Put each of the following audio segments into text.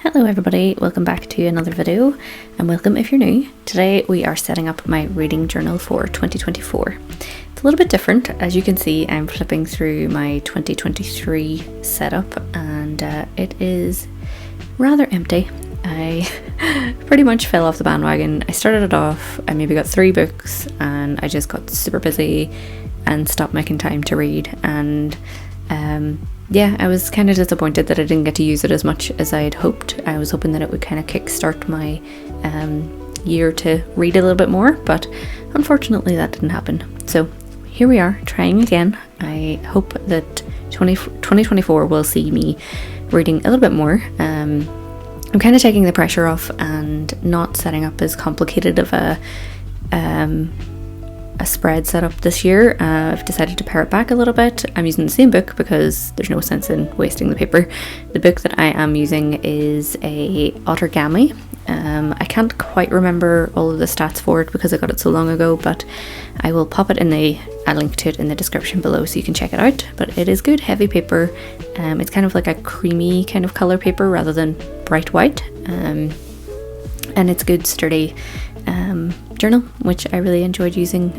Hello everybody, welcome back to another video, and welcome if you're new. Today we are setting up my reading journal for 2024. It's a little bit different. As you can see, I'm flipping through my 2023 setup and it is rather empty. I pretty much fell off the bandwagon. I started it off, I maybe got 3 books and I just got super busy and stopped making time to read, and yeah, I was kind of disappointed that I didn't get to use it as much as I had hoped. I was hoping that it would kind of kickstart my year to read a little bit more, but unfortunately that didn't happen. So here we are, trying again. I hope that 2024 will see me reading a little bit more. I'm kind of taking the pressure off and not setting up as complicated of a spread setup this year. I've decided to pare it back a little bit. I'm using the same book because there's no sense in wasting the paper. The book that I am using is a origami. I can't quite remember all of the stats for it because I got it so long ago, but I will pop it in a link to it in the description below so you can check it out. But it is good, heavy paper. It's kind of like a creamy kind of color paper rather than bright white, and it's good, sturdy journal, which I really enjoyed using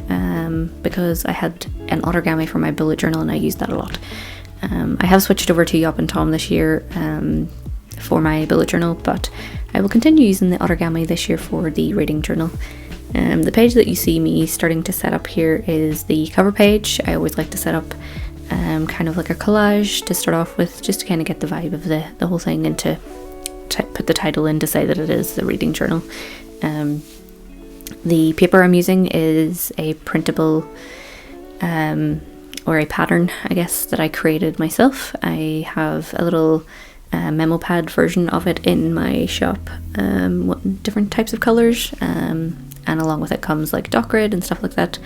because I had an origami for my bullet journal and I used that a lot. I have switched over to Yop and Tom this year for my bullet journal, but I will continue using the origami this year for the reading journal. The page that you see me starting to set up here is the cover page. I always like to set up kind of like a collage to start off with, just to kind of get the vibe of the whole thing, and to put the title in to say that it is the reading journal. The paper I'm using is a printable or a pattern, I guess, that I created myself. I have a little memo pad version of it in my shop, different types of colours, and along with it comes like dock grid and stuff like that.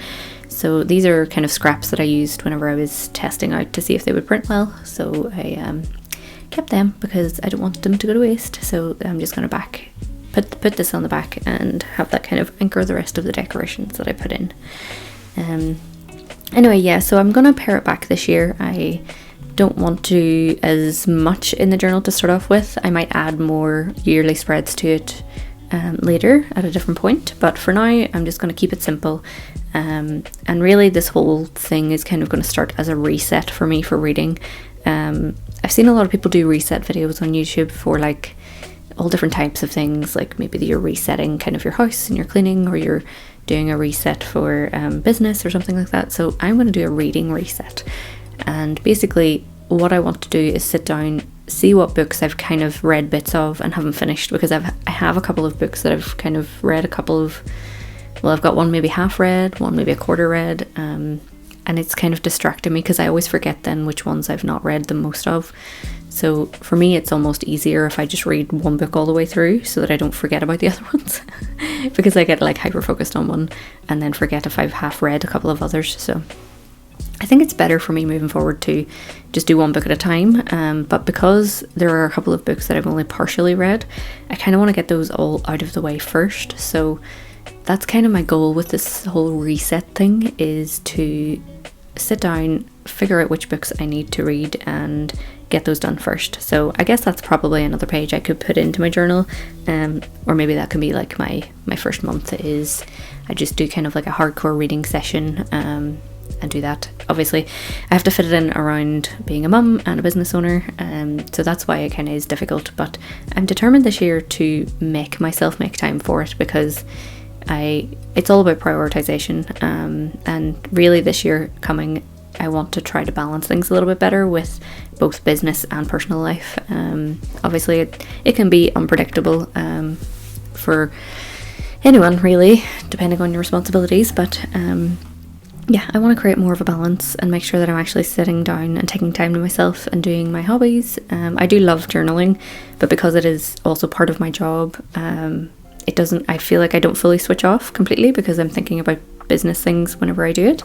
So these are kind of scraps that I used whenever I was testing out to see if they would print well. So I kept them because I don't want them to go to waste. So I'm just going to put this on the back and have that kind of anchor the rest of the decorations that I put in. Anyway, yeah, so I'm gonna pare it back this year. I don't want to do as much in the journal to start off with. I might add more yearly spreads to it later at a different point, but for now I'm just going to keep it simple. And really this whole thing is kind of going to start as a reset for me for reading. I've seen a lot of people do reset videos on YouTube for like all different types of things, like maybe you're resetting kind of your house and you're cleaning, or you're doing a reset for business or something like that. So I'm going to do a reading reset, and basically what I want to do is sit down, see what books I've kind of read bits of and haven't finished, because I have a couple of books that I've kind of read I've got one maybe half read, one maybe a quarter read, and it's kind of distracting me because I always forget then which ones I've not read the most of. So for me it's almost easier if I just read one book all the way through so that I don't forget about the other ones because I get like hyper focused on one and then forget if I've half read a couple of others. So I think it's better for me moving forward to just do one book at a time, but because there are a couple of books that I've only partially read, I kind of want to get those all out of the way first. So that's kind of my goal with this whole reset thing, is to sit down, figure out which books I need to read and get those done first. So I guess that's probably another page I could put into my journal, or maybe that can be like my first month is I just do kind of like a hardcore reading session, and do that. Obviously I have to fit it in around being a mum and a business owner, so that's why it kind of is difficult, but I'm determined this year to make myself make time for it, because it's all about prioritization, and really this year coming I want to try to balance things a little bit better with both business and personal life. Obviously it can be unpredictable for anyone really, depending on your responsibilities, but yeah, I want to create more of a balance and make sure that I'm actually sitting down and taking time to myself and doing my hobbies. I do love journaling, but because it is also part of my job, I feel like I don't fully switch off completely because I'm thinking about business things whenever I do it.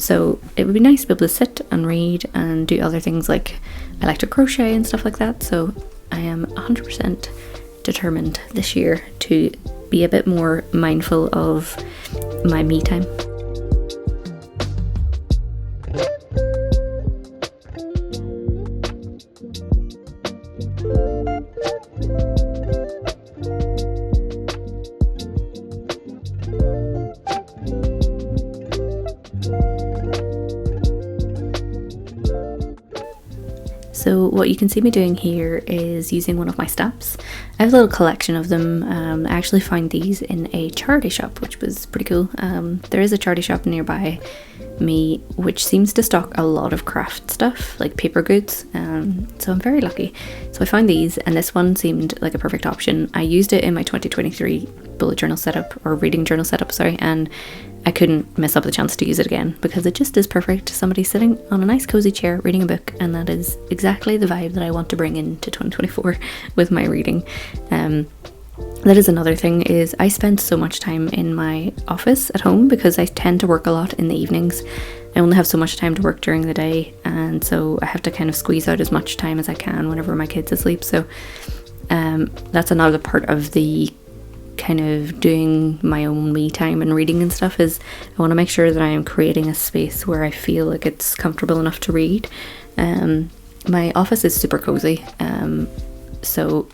So it would be nice to be able to sit and read and do other things, like I like to crochet and stuff like that. So I am 100% determined this year to be a bit more mindful of my me time. what you can see me doing here is using one of my stamps. I have a little collection of them. I actually found these in a charity shop, which was pretty cool. There is a charity shop nearby me which seems to stock a lot of craft stuff, like paper goods, so I'm very lucky. So I found these, and this one seemed like a perfect option. I used it in my 2023 bullet journal setup, or reading journal setup, sorry, and I couldn't miss up the chance to use it again because it just is perfect. Somebody sitting on a nice cozy chair reading a book, and that is exactly the vibe that I want to bring into 2024 with my reading. That is another thing, is I spend so much time in my office at home because I tend to work a lot in the evenings. I only have so much time to work during the day, and so I have to kind of squeeze out as much time as I can whenever my kid's asleep. So that's another part of the kind of doing my own me time and reading and stuff, is I want to make sure that I am creating a space where I feel like it's comfortable enough to read. My office is super cozy, so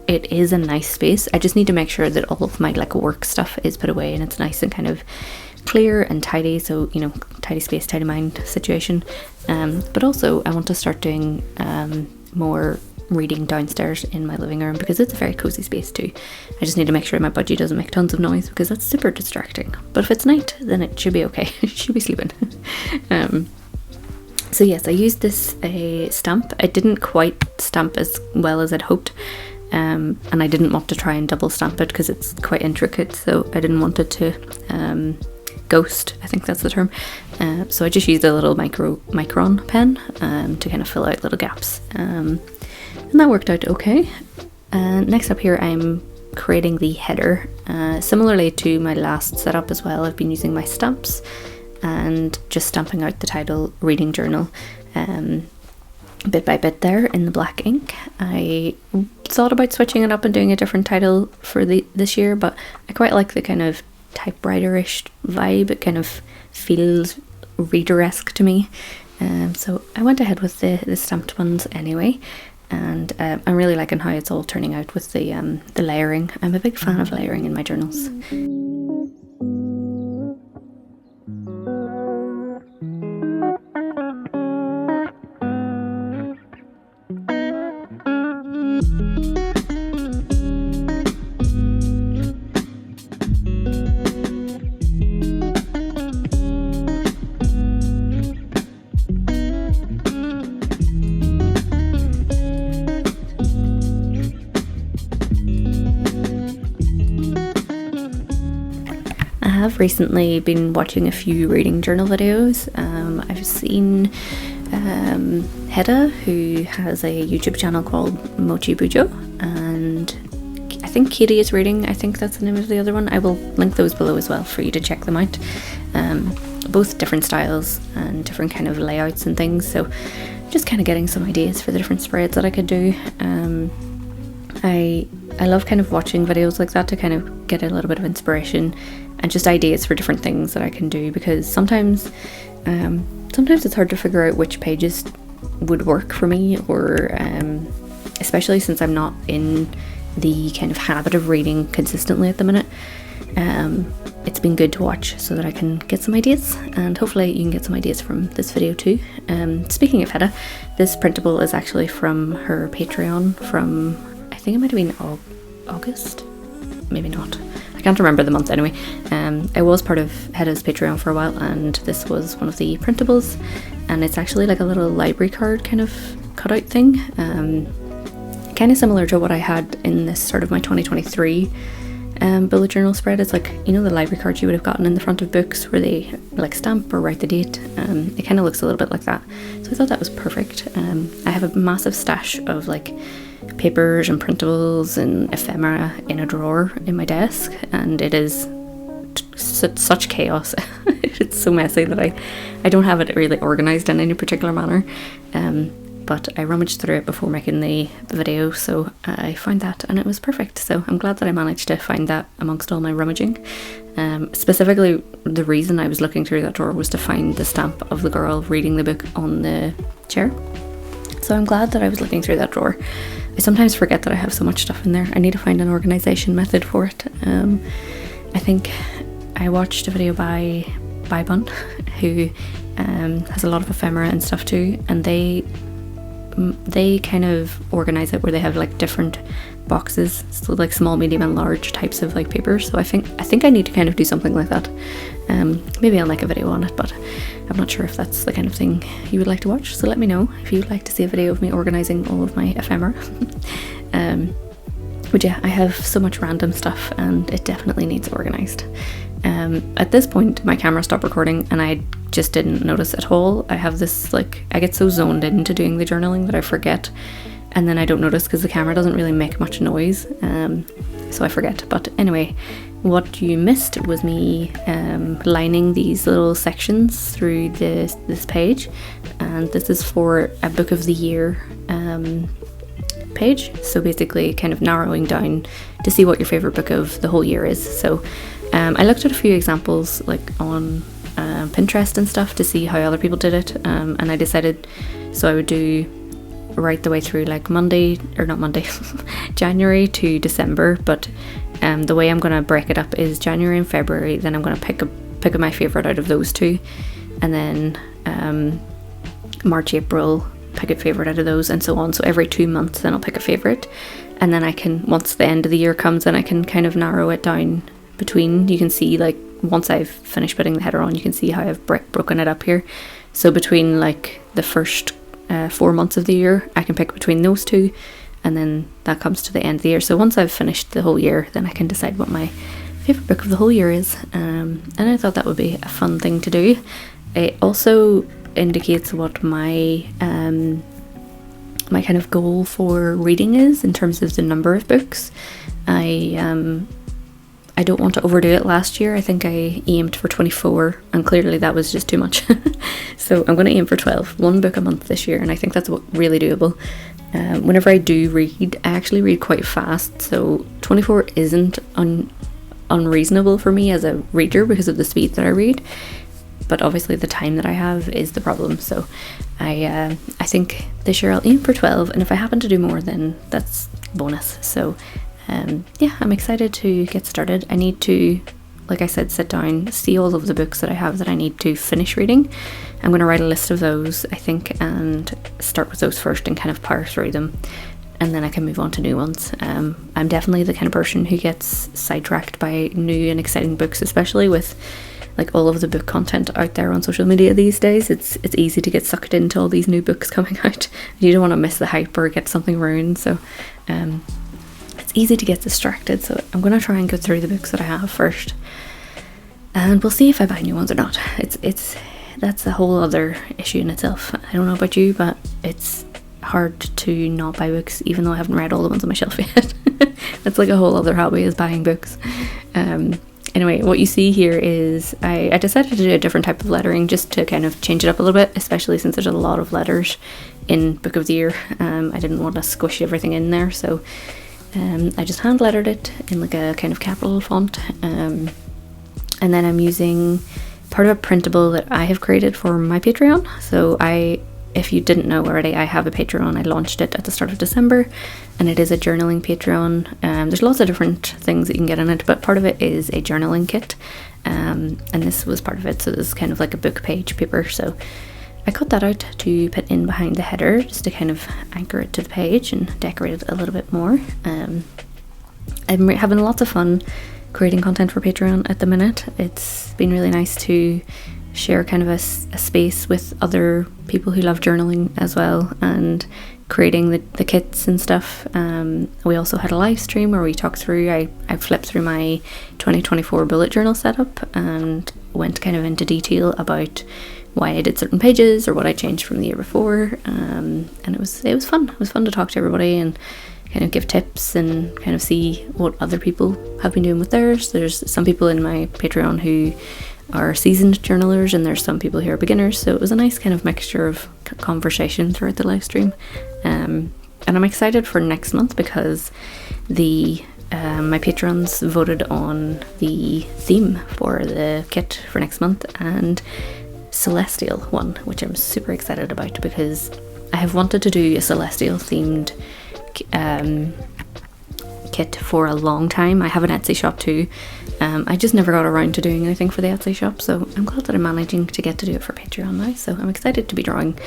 it is a nice space. I just need to make sure that all of my like work stuff is put away and it's nice and kind of clear and tidy, so you know, tidy space, tidy mind situation. But also I want to start doing more reading downstairs in my living room because it's a very cozy space too. I just need to make sure my budgie doesn't make tons of noise because that's super distracting. But if it's night, then it should be okay. It should be sleeping. So yes, I used this stamp. I didn't quite stamp as well as I'd hoped, and I didn't want to try and double stamp it because it's quite intricate, so I didn't want it to ghost, I think that's the term. So I just used a little micron pen to kind of fill out little gaps, and that worked out okay. Next up here, I'm creating the header. Similarly to my last setup as well, I've been using my stamps and just stamping out the title Reading Journal bit by bit there in the black ink. I thought about switching it up and doing a different title for this year, but I quite like the kind of typewriter-ish vibe. It kind of feels reader-esque to me, so I went ahead with the stamped ones anyway, and I'm really liking how it's all turning out with the layering. I'm a big fan of layering in my journals. I've recently been watching a few reading journal videos. I've seen Hedda, who has a YouTube channel called Mochibujo, and I think Katie is reading, I think that's the name of the other one. I will link those below as well for you to check them out. Both different styles and different kind of layouts and things, so just kind of getting some ideas for the different spreads that I could do. I love kind of watching videos like that to kind of get a little bit of inspiration and just ideas for different things that I can do, because sometimes it's hard to figure out which pages would work for me, or especially since I'm not in the kind of habit of reading consistently at the minute. It's been good to watch so that I can get some ideas, and hopefully you can get some ideas from this video too. Speaking of Hedda, this printable is actually from her Patreon from, I think it might have been August, maybe not. I can't remember the month anyway. I was part of Hedda's Patreon for a while, and this was one of the printables, and it's actually like a little library card kind of cutout thing, kind of similar to what I had in this sort of my 2023 bullet journal spread. It's like, you know, the library cards you would have gotten in the front of books where they like stamp or write the date. It kind of looks a little bit like that, so I thought that was perfect. I have a massive stash of like papers and printables and ephemera in a drawer in my desk, and it is such chaos. It's so messy that I don't have it really organised in any particular manner, but I rummaged through it before making the video, so I found that and it was perfect. So I'm glad that I managed to find that amongst all my rummaging. Specifically, the reason I was looking through that drawer was to find the stamp of the girl reading the book on the chair. So I'm glad that I was looking through that drawer. I sometimes forget that I have so much stuff in there. I need to find an organisation method for it. I think I watched a video by Bun, who has a lot of ephemera and stuff too, and they they kind of organize it where they have like different boxes, so like small, medium and large types of like papers. So I think I need to kind of do something like that. Maybe I'll make a video on it, but I'm not sure if that's the kind of thing you would like to watch, so let me know if you'd like to see a video of me organizing all of my ephemera. But yeah, I have so much random stuff and it definitely needs organized. At this point my camera stopped recording and I just didn't notice at all. I have this, like, I get so zoned into doing the journaling that I forget, and then I don't notice because the camera doesn't really make much noise, so I forget. But anyway, what you missed was me lining these little sections through this page, and this is for a book of the year page, so basically kind of narrowing down to see what your favorite book of the whole year is. So I looked at a few examples like on Pinterest and stuff to see how other people did it, and I decided so I would do right the way through, like January to December, but the way I'm going to break it up is January and February, then I'm going to pick my favorite out of those two, and then March, April, pick a favorite out of those, and so on. So every 2 months then I'll pick a favorite, and then I can, once the end of the year comes, then I can kind of narrow it down between. You can see, like, once I've finished putting the header on, you can see how I've broken it up here. So between like the first 4 months of the year, I can pick between those two, and then that comes to the end of the year. So once I've finished the whole year, then I can decide what my favorite book of the whole year is, and I thought that would be a fun thing to do. It also indicates what my my kind of goal for reading is in terms of the number of books. I don't want to overdo it. Last year I think I aimed for 24, and clearly that was just too much. So I'm going to aim for 12, one book a month this year, and I think that's really doable. Whenever I do read, I actually read quite fast, so 24 isn't unreasonable for me as a reader because of the speed that I read, but obviously the time that I have is the problem. So I think this year I'll aim for 12, and if I happen to do more, then that's bonus. So yeah, I'm excited to get started. I need to, like I said, sit down, see all of the books that I have that I need to finish reading. I'm going to write a list of those, I think, and start with those first and kind of power through them, and then I can move on to new ones. I'm definitely the kind of person who gets sidetracked by new and exciting books, especially with like all of the book content out there on social media these days. It's easy to get sucked into all these new books coming out. You don't want to miss the hype or get something ruined, so it's easy to get distracted. So I'm going to try and go through the books that I have first, and we'll see if I buy new ones or not. That's a whole other issue in itself. I don't know about you, but it's hard to not buy books even though I haven't read all the ones on my shelf yet. That's like a whole other hobby, is buying books. Anyway, what you see here is I decided to do a different type of lettering just to kind of change it up a little bit, especially since there's a lot of letters in Book of the Year. I didn't want to squish everything in there, so I just hand lettered it in like a kind of capital font, and then I'm using part of a printable that I have created for my Patreon. So if you didn't know already, I have a Patreon. I launched it at the start of December, and it is a journaling Patreon. There's lots of different things that you can get in it, but part of it is a journaling kit, and this was part of it. So this is kind of like a book page paper, so I cut that out to put in behind the header just to kind of anchor it to the page and decorate it a little bit more. I'm having lots of fun creating content for Patreon at the minute. It's been really nice to share kind of a space with other people who love journaling as well, and creating the kits and stuff. We also had a live stream where we talked through, I flipped through my 2024 bullet journal setup and went kind of into detail about why I did certain pages or what I changed from the year before, and it was fun. It was fun to talk to everybody and kind of give tips and kind of see what other people have been doing with theirs. There's some people in my Patreon who are seasoned journalers, and there's some people who are beginners, so it was a nice kind of mixture of conversation throughout the live stream. And I'm excited for next month because my patrons voted on the theme for the kit for next month, and Celestial one, which I'm super excited about because I have wanted to do a Celestial themed kit for a long time. I have an Etsy shop too. I just never got around to doing anything for the Etsy shop, so I'm glad that I'm managing to get to do it for Patreon now. So I'm excited to be drawing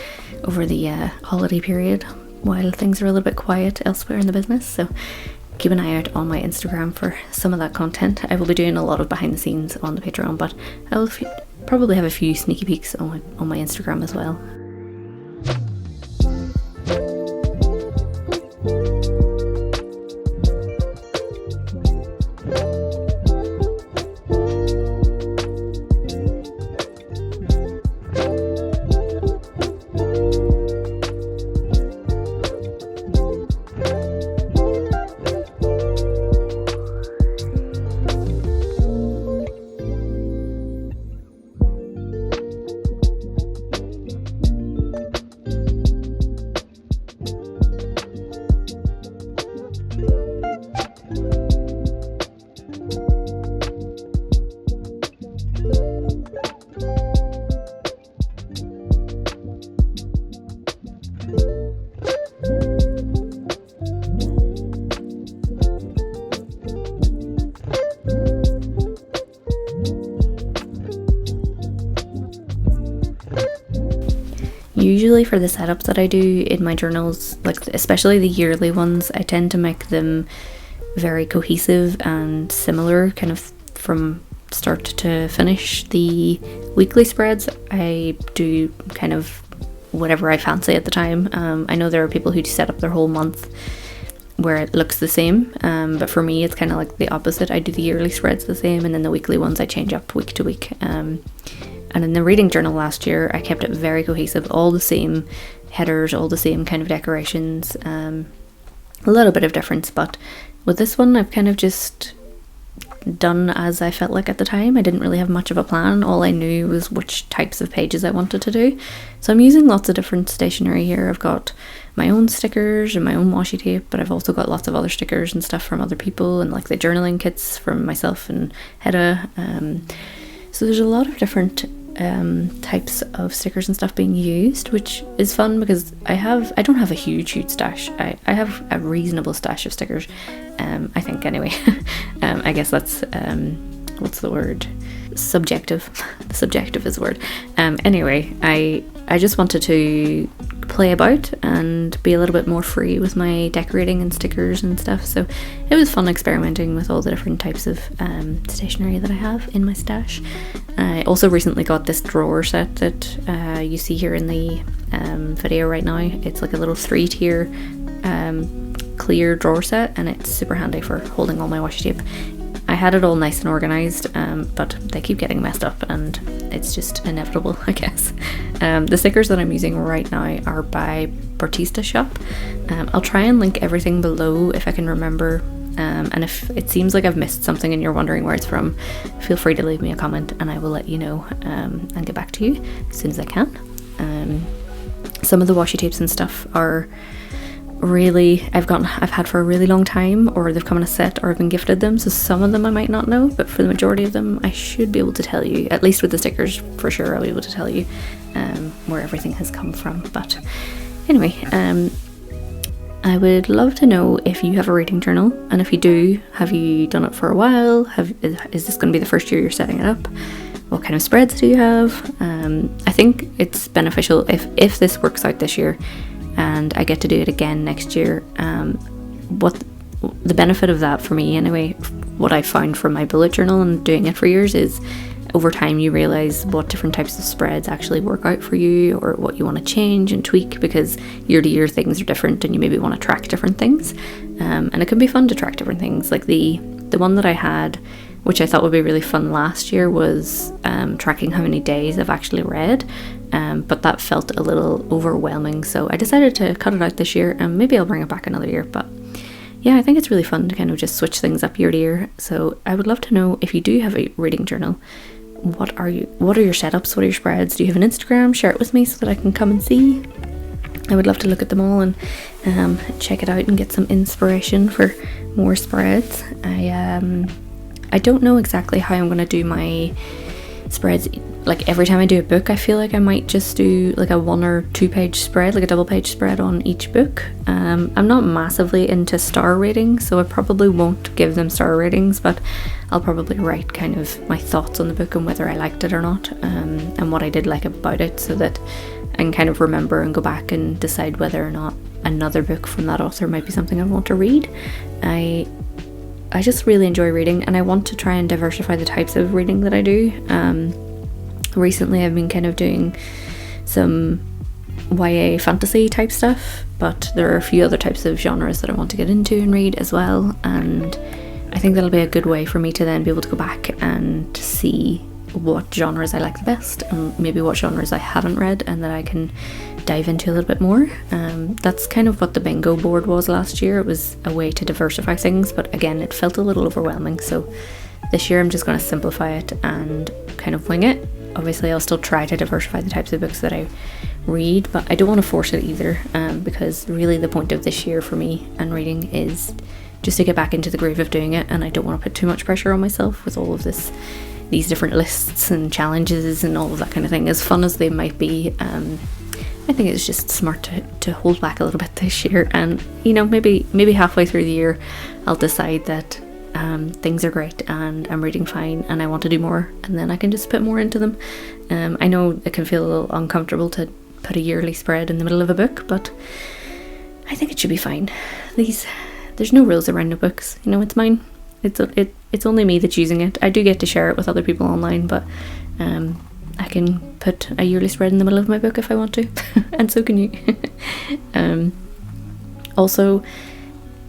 over the holiday period while things are a little bit quiet elsewhere in the business. So keep an eye out on my Instagram for some of that content. I will be doing a lot of behind the scenes on the Patreon, but I will probably have a few sneaky peeks on my Instagram as well. Usually for the setups that I do in my journals, like especially the yearly ones, I tend to make them very cohesive and similar kind of from start to finish. The weekly spreads, I do kind of whatever I fancy at the time. I know there are people who set up their whole month where it looks the same, but for me it's kind of like the opposite. I do the yearly spreads the same, and then the weekly ones I change up week to week. And in the reading journal last year, I kept it very cohesive, all the same headers, all the same kind of decorations, a little bit of difference, but with this one I've kind of just done as I felt like at the time. I didn't really have much of a plan. All I knew was which types of pages I wanted to do. So I'm using lots of different stationery here. I've got my own stickers and my own washi tape, but I've also got lots of other stickers and stuff from other people, and like the journaling kits from myself and Hedda. So there's a lot of different types of stickers and stuff being used, which is fun because I don't have a huge stash. I have a reasonable stash of stickers, I think anyway. I guess that's what's the word? Subjective. Subjective is the word. Anyway, I just wanted to play about and be a little bit more free with my decorating and stickers and stuff, so it was fun experimenting with all the different types of stationery that I have in my stash. I also recently got this drawer set that you see here in the video right now. It's like a little 3-tier clear drawer set, and it's super handy for holding all my washi tape. I had it all nice and organised, but they keep getting messed up and it's just inevitable, I guess. The stickers that I'm using right now are by Bartista shop. I'll try and link everything below if I can remember, and if it seems like I've missed something and you're wondering where it's from, feel free to leave me a comment and I will let you know and get back to you as soon as I can. Some of the washi tapes and stuff are really I've had for a really long time, or they've come in a set or I've been gifted them, so some of them I might not know, but for the majority of them I should be able to tell you, at least with the stickers for sure. I'll be able to tell you where everything has come from. But anyway, I would love to know if you have a reading journal, and if you do, have you done it for a while? Is this going to be the first year you're setting it up? What kind of spreads do you have? I think it's beneficial if this works out this year and I get to do it again next year. What the benefit of that for me anyway, what I found from my bullet journal and doing it for years, is over time you realise what different types of spreads actually work out for you, or what you want to change and tweak, because year to year things are different and you maybe want to track different things, and it can be fun to track different things. Like the one that I had, which I thought would be really fun last year, was tracking how many days I've actually read, but that felt a little overwhelming, so I decided to cut it out this year, and maybe I'll bring it back another year. But yeah, I think it's really fun to kind of just switch things up year to year. So I would love to know if you do have a reading journal, what are your setups, what are your spreads? Do you have an Instagram? Share it with me so that I can come and see. I would love to look at them all and check it out and get some inspiration for more spreads. I don't know exactly how I'm going to do my spreads like every time I do a book, I feel like I might just do like a 1 or 2 page spread, like a double page spread on each book. I'm not massively into star ratings, so I probably won't give them star ratings, but I'll probably write kind of my thoughts on the book and whether I liked it or not, and what I did like about it, so that I can kind of remember and go back and decide whether or not another book from that author might be something I want to read. I just really enjoy reading, and I want to try and diversify the types of reading that I do. Recently I've been kind of doing some YA fantasy type stuff, but there are a few other types of genres that I want to get into and read as well, and I think that'll be a good way for me to then be able to go back and see what genres I like the best, and maybe what genres I haven't read and that I can dive into a little bit more. That's kind of what the bingo board was last year. It was a way to diversify things, but again, it felt a little overwhelming, so this year I'm just going to simplify it and kind of wing it. Obviously I'll still try to diversify the types of books that I read, but I don't want to force it either, because really the point of this year for me and reading is just to get back into the groove of doing it, and I don't want to put too much pressure on myself with all of these different lists and challenges and all of that kind of thing. As fun as they might be, I think it's just smart to hold back a little bit this year, and maybe halfway through the year I'll decide that things are great and I'm reading fine and I want to do more, and then I can just put more into them. I know it can feel a little uncomfortable to put a yearly spread in the middle of a book, but I think it should be fine. There's no rules around the books, it's mine. It's only me that's using it. I do get to share it with other people online, but I can put a yearly spread in the middle of my book if I want to, and so can you. Also,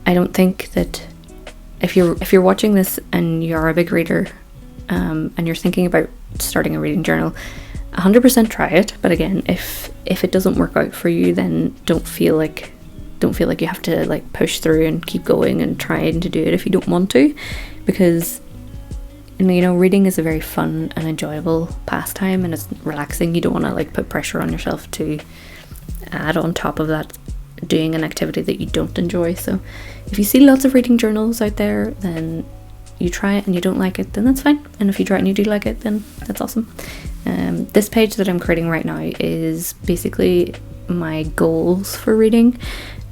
I don't think that if you're watching this and you are a big reader, and you're thinking about starting a reading journal, 100% try it. But again, if it doesn't work out for you, then don't feel like you have to like push through and keep going and trying to do it if you don't want to, because reading is a very fun and enjoyable pastime, and it's relaxing. You don't want to like put pressure on yourself to add on top of that doing an activity that you don't enjoy. So if you see lots of reading journals out there, then you try it and you don't like it, then that's fine. And if you try it and you do like it, then that's awesome. This page that I'm creating right now is basically my goals for reading,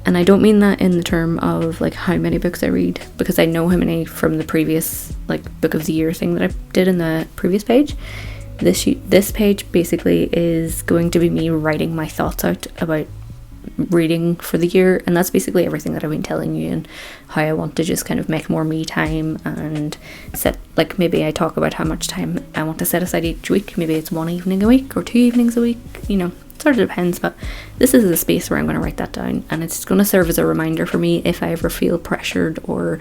and I don't mean that in the term of like how many books I read, because I know how many from the previous like book of the year thing that I did in the previous page. This page basically is going to be me writing my thoughts out about reading for the year, and that's basically everything that I've been telling you, and how I want to just kind of make more me time and set, like maybe I talk about how much time I want to set aside each week. Maybe it's 1 evening a week or 2 evenings a week, it sort of depends, but this is the space where I'm going to write that down, and it's going to serve as a reminder for me if I ever feel pressured or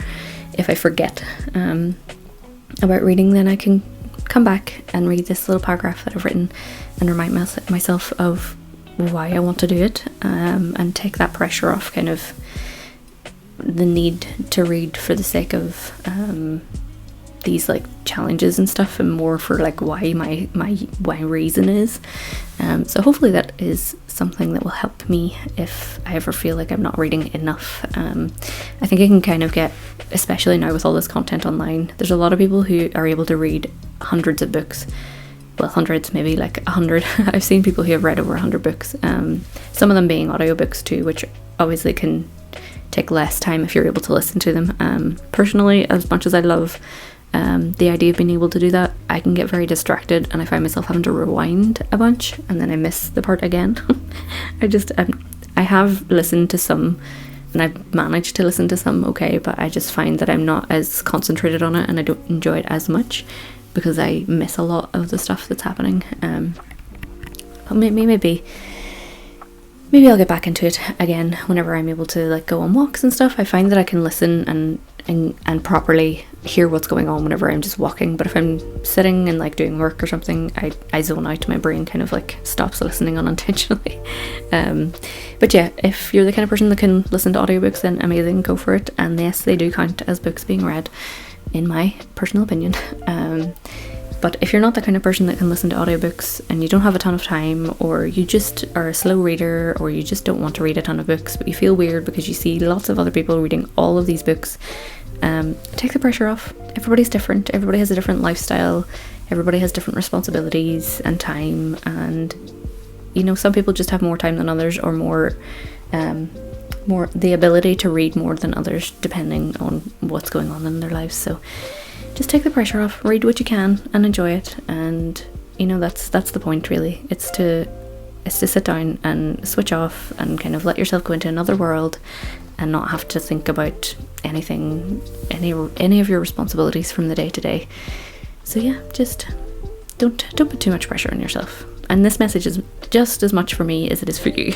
if I forget about reading. Then I can come back and read this little paragraph that I've written and remind myself of why I want to do it, and take that pressure off kind of the need to read for the sake of these like challenges and stuff, and more for like why my reason is. So hopefully that is something that will help me if I ever feel like I'm not reading enough. I think it can kind of get, especially now with all this content online, there's a lot of people who are able to read hundreds of books. Well, hundreds, maybe like 100. I've seen people who have read over 100 books, some of them being audiobooks too, which obviously can take less time if you're able to listen to them. Personally, as much as I love the idea of being able to do that, I can get very distracted and I find myself having to rewind a bunch and then I miss the part again. I have listened to some, and I've managed to listen to some okay, but I just find that I'm not as concentrated on it and I don't enjoy it as much, because I miss a lot of the stuff that's happening. But maybe I'll get back into it again whenever I'm able to like go on walks and stuff. I find that I can listen and properly hear what's going on whenever I'm just walking, but if I'm sitting and like doing work or something, I zone out. My brain kind of like stops listening unintentionally. But yeah, if you're the kind of person that can listen to audiobooks, then amazing, go for it. And yes, they do count as books being read, in my personal opinion. But if you're not the kind of person that can listen to audiobooks and you don't have a ton of time, or you just are a slow reader, or you just don't want to read a ton of books but you feel weird because you see lots of other people reading all of these books, take the pressure off. Everybody's different, everybody has a different lifestyle, everybody has different responsibilities and time, and you know, some people just have more time than others, or more the ability to read more than others, depending on what's going on in their lives. So just take the pressure off, read what you can and enjoy it. And you know, that's the point really. It's to sit down and switch off and kind of let yourself go into another world and not have to think about anything, any of your responsibilities from the day to day. So yeah, just don't put too much pressure on yourself. And this message is just as much for me as it is for you.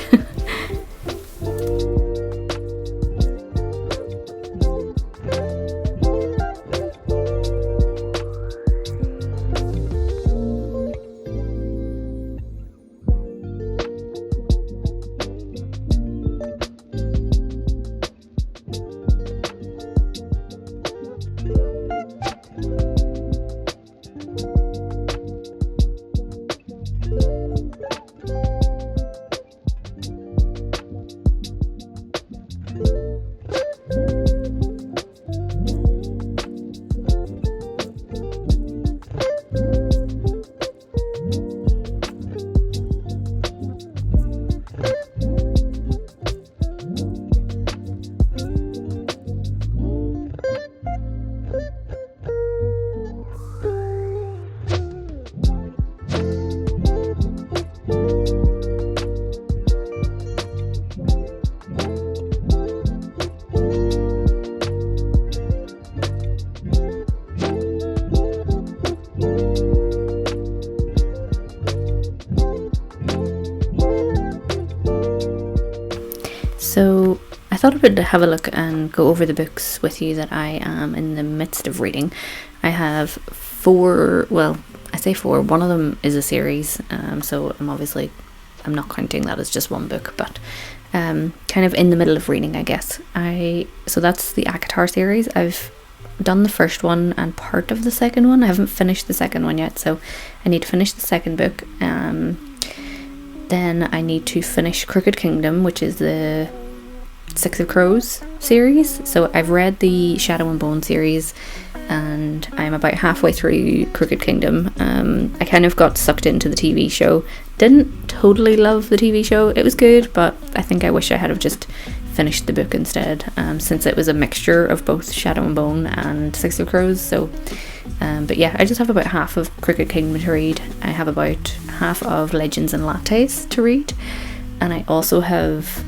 So I thought I would have a look and go over the books with you that I am in the midst of reading. I have 4, well, I say 4, one of them is a series, so I'm not counting that as just one book, but kind of in the middle of reading, I guess. So that's the ACOTAR series. I've done the first one and part of the second one. I haven't finished the second one yet, so I need to finish the second book. Then I need to finish Crooked Kingdom, which is the Six of Crows series. So I've read the Shadow and Bone series and I'm about halfway through Crooked Kingdom. I kind of got sucked into the TV show. Didn't totally love the TV show. It was good, but I think I wish I had have just finished the book instead, since it was a mixture of both Shadow and Bone and Six of Crows. So but yeah, I just have about half of Crooked Kingdom to read. I have about half of Legends and Lattes to read, and I also have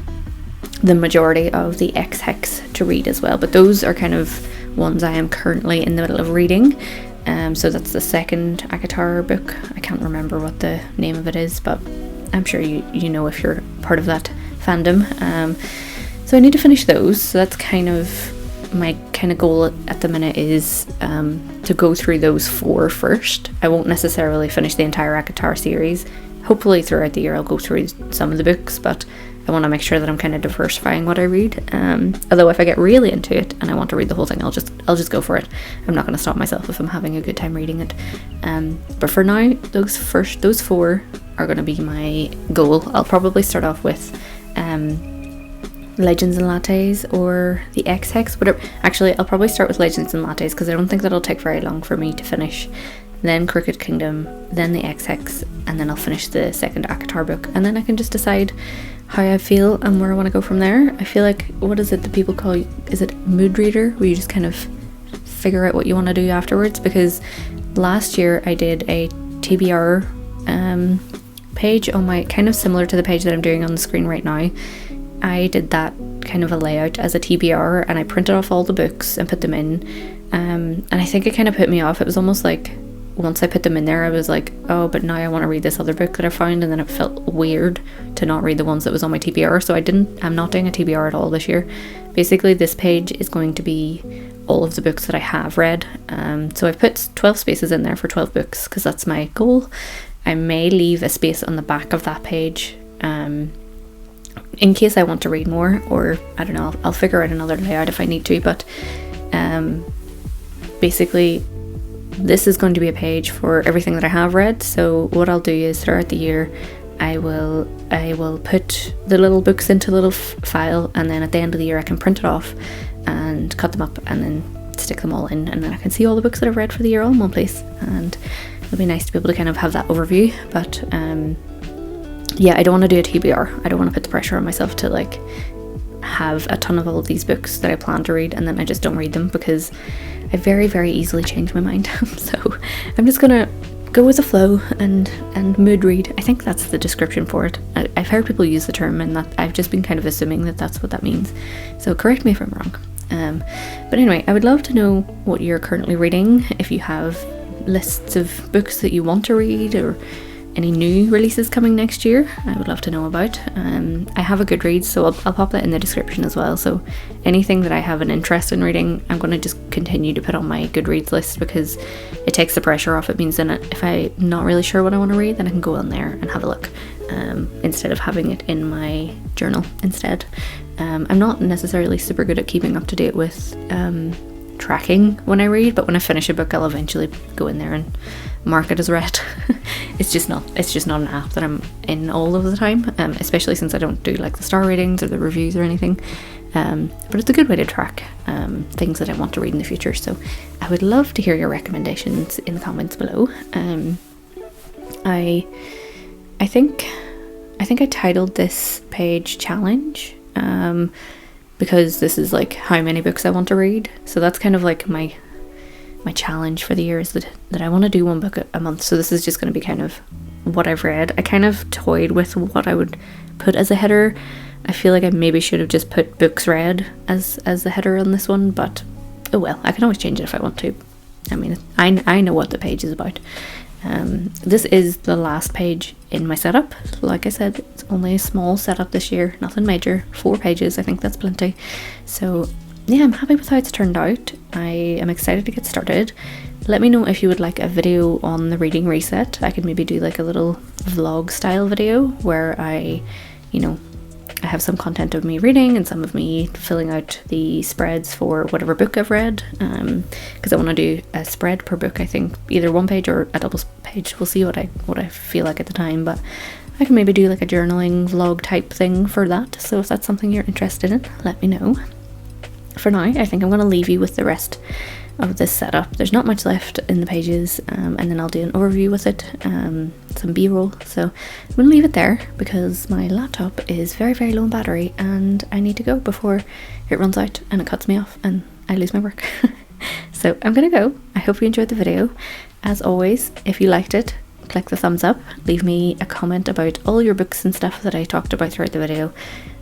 the majority of the X-Hex to read as well, but those are kind of ones I am currently in the middle of reading. So that's the second ACOTAR book. I can't remember what the name of it is, but I'm sure you know if you're part of that fandom. So I need to finish those. So that's kind of my goal at the minute, is to go through those 4 first. I won't necessarily finish the entire ACOTAR series. Hopefully throughout the year I'll go through some of the books, but I want to make sure that I'm kind of diversifying what I read. Although if I get really into it and I want to read the whole thing, I'll just go for it. I'm not going to stop myself if I'm having a good time reading it. But for now, those 4 are going to be my goal. I'll probably start off with Legends and Lattes or the X-Hex, whatever. Actually, I'll probably start with Legends and Lattes because I don't think that'll take very long for me to finish. Then Crooked Kingdom, then the X-Hex, and then I'll finish the second ACOTAR book, and then I can just decide how I feel and where I want to go from there. I feel like, what is it that people call, is it mood reader, where you just kind of figure out what you want to do afterwards? Because last year I did a TBR page on my, kind of similar to the page that I'm doing on the screen right now. I did that kind of a layout as a TBR, and I printed off all the books and put them in, and I think it kind of put me off. It was almost like, once I put them in there, I was like, oh, but now I want to read this other book that I found, and then it felt weird to not read the ones that was on my TBR. So I'm not doing a TBR at all this year. Basically, this page is going to be all of the books that I have read. So I've put 12 spaces in there for 12 books because that's my goal. I may leave a space on the back of that page in case I want to read more, or I don't know, I'll figure out another layout if I need to. But basically, this is going to be a page for everything that I have read. So what I'll do is throughout the year I will put the little books into a little file, and then at the end of the year I can print it off and cut them up and then stick them all in, and then I can see all the books that I've read for the year all in one place, and it'll be nice to be able to kind of have that overview. But yeah, I don't want to do a TBR. I don't want to put the pressure on myself to like have a ton of all of these books that I plan to read and then I just don't read them, because I very, very easily change my mind. So I'm just gonna go with the flow and mood read. I think that's the description for it. I've heard people use the term, and that I've just been kind of assuming that that's what that means. So correct me if I'm wrong. But anyway, I would love to know what you're currently reading, if you have lists of books that you want to read, or any new releases coming next year. I would love to know about. I have a Goodreads, so I'll pop that in the description as well. So anything that I have an interest in reading, I'm going to just continue to put on my Goodreads list, because it takes the pressure off. It means then if I'm not really sure what I want to read, then I can go on there and have a look, instead of having it in my journal instead. I'm not necessarily super good at keeping up to date with tracking when I read, but when I finish a book, I'll eventually go in there and mark it as read. It's just not an app that I'm in all of the time, especially since I don't do like the star ratings or the reviews or anything. But it's a good way to track things that I want to read in the future. So I would love to hear your recommendations in the comments below. I think I titled this page challenge, because this is like how many books I want to read. So that's kind of like my challenge for the year, is that I want to do one book a month. So this is just going to be kind of what I've read. I kind of toyed with what I would put as a header. I feel like I maybe should have just put books read as the header on this one, but oh well, I can always change it if I want to. I mean, I know what the page is about. This is the last page in my setup. Like I said, it's only a small setup this year, nothing major. 4 pages, I think that's plenty. So yeah, I'm happy with how it's turned out. I am excited to get started. Let me know if you would like a video on the reading reset. I could maybe do like a little vlog style video where I have some content of me reading and some of me filling out the spreads for whatever book I've read, because I want to do a spread per book. I think either one page or a double page. We'll see what I feel like at the time, but I can maybe do like a journaling vlog type thing for that. So if that's something you're interested in, let me know. For now, I think I'm going to leave you with the rest of this setup. There's not much left in the pages, and then I'll do an overview with it, some b-roll. So I'm going to leave it there, because my laptop is very, very low in battery and I need to go before it runs out and it cuts me off and I lose my work. So I'm going to go. I hope you enjoyed the video. As always, if you liked it, click the thumbs up, leave me a comment about all your books and stuff that I talked about throughout the video,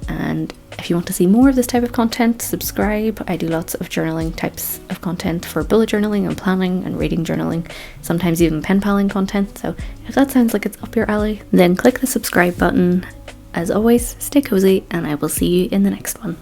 and if you want to see more of this type of content, subscribe. I do lots of journaling types of content for bullet journaling and planning and reading journaling, sometimes even pen paling content. So if that sounds like it's up your alley, then click the subscribe button. As always, stay cozy, and I will see you in the next one.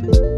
you.